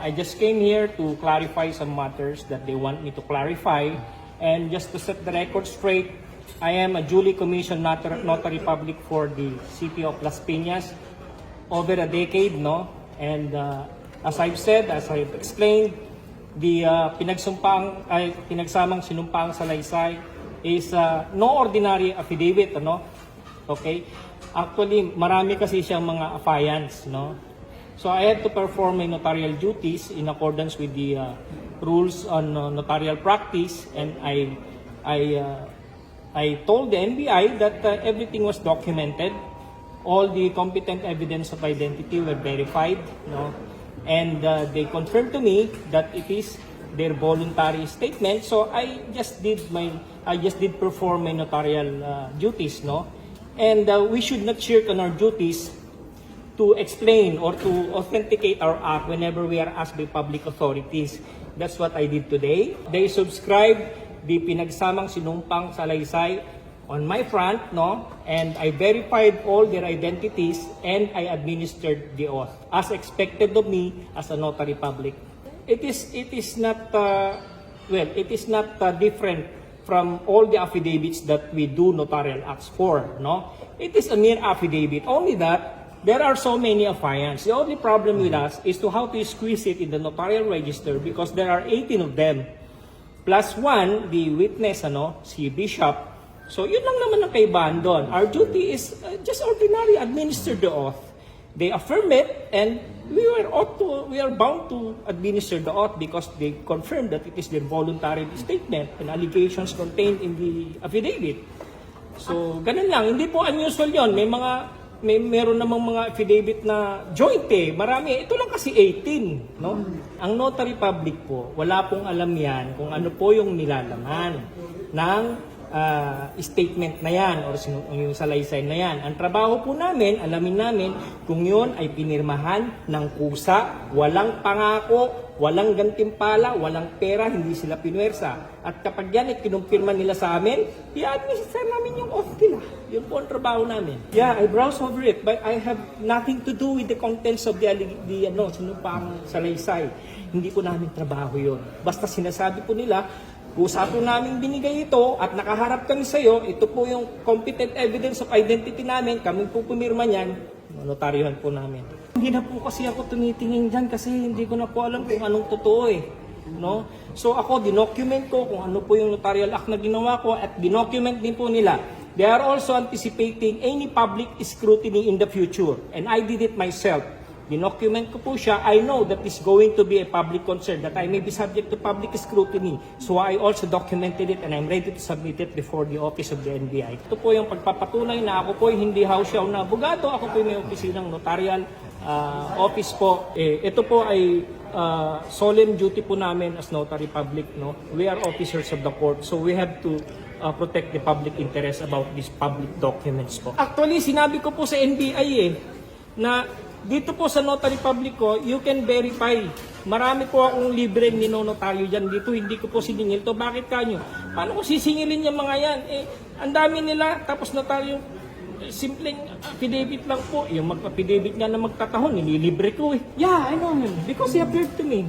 I just came here to clarify some matters that they want me to clarify. And just to set the record straight, I am a duly commissioned notary public for the city of Las Piñas over a decade, no? And as I've said, as I've explained, the pinagsamang sinumpang salaysay is no ordinary affidavit, no? Okay? Actually, marami kasi siyang mga affiance, no? So I had to perform my notarial duties in accordance with the rules on notarial practice, and I told the NBI that everything was documented. All the competent evidence of identity were verified, no? And they confirmed to me that it is their voluntary statement. So I just did perform my notarial duties, no? And we should not shirk on our duties to explain or to authenticate our act whenever we are asked by public authorities. That's what I did today. They subscribed the pinagsamang sinumpang salaysay on my front, no? And I verified all their identities and I administered the oath as expected of me as a notary public. It is not different from all the affidavits that we do notarial acts for, no? It is a mere affidavit, only that there are so many affiants. The only problem with us is to how to squeeze it in the notarial register because there are 18 of them. Plus one, the witness, si Bishop. So yun lang naman ang kaibahan doon. Our duty is just ordinary, administer the oath. They affirm it, and we are bound to administer the oath because they confirm that it is their voluntary statement and allegations contained in the affidavit. So ganun lang, hindi po unusual yon. Meron namang mga affidavit na joint marami. Ito lang kasi 18, no? Ang notary public po, wala pong alam yan kung ano po yung nilalaman ng statement na yan or yung salaysay na yan. Ang trabaho po namin, alamin namin kung yun ay pinirmahan ng kusa, walang pangako, walang gantimpala, walang pera, hindi sila pinwersa. At kapag yan ay kinumpirma nila sa amin, i-administer namin yung oath nila. Yun po ang trabaho namin. Yeah, I browse over it, but I have nothing to do with the contents of the sinumpang salaysay. Hindi po namin trabaho yun. Basta sinasabi po nila, kusa po namin binigay ito at nakaharap kami sa iyo, ito po yung competent evidence of identity namin, kami po pumirma niyan, notaryuhan po namin. Hindi na po kasi ako tumitingin dyan kasi hindi ko na po alam kung anong totoo no? So ako, dinocument ko kung ano po yung notarial act na ginawa ko at dinocument din po nila. They are also anticipating any public scrutiny in the future, and I did it myself. Dinocument ko po siya. I know that is going to be a public concern, that I may be subject to public scrutiny. So I also documented it and I'm ready to submit it before the office of the NBI. Ito po yung pagpapatunay na ako po hindi hausyaw na abogado, ako po may opisinang notarial office po. Ito po ay solemn duty po namin as notary public, no? We are officers of the court, so we have to protect the public interest about these public documents po. Actually, sinabi ko po sa NBI na dito po sa notary public ko, you can verify. Marami po akong libreng ninonotaryo dyan dito, hindi ko po siningil to. Bakit kanyo? Paano ko sisingilin yung mga yan? Ang dami nila, tapos notaryo, simpleng affidavit lang po. Yung mag-affidavit nga na magtatahon, nililibre ko Yeah, I know him, because he appeared to me.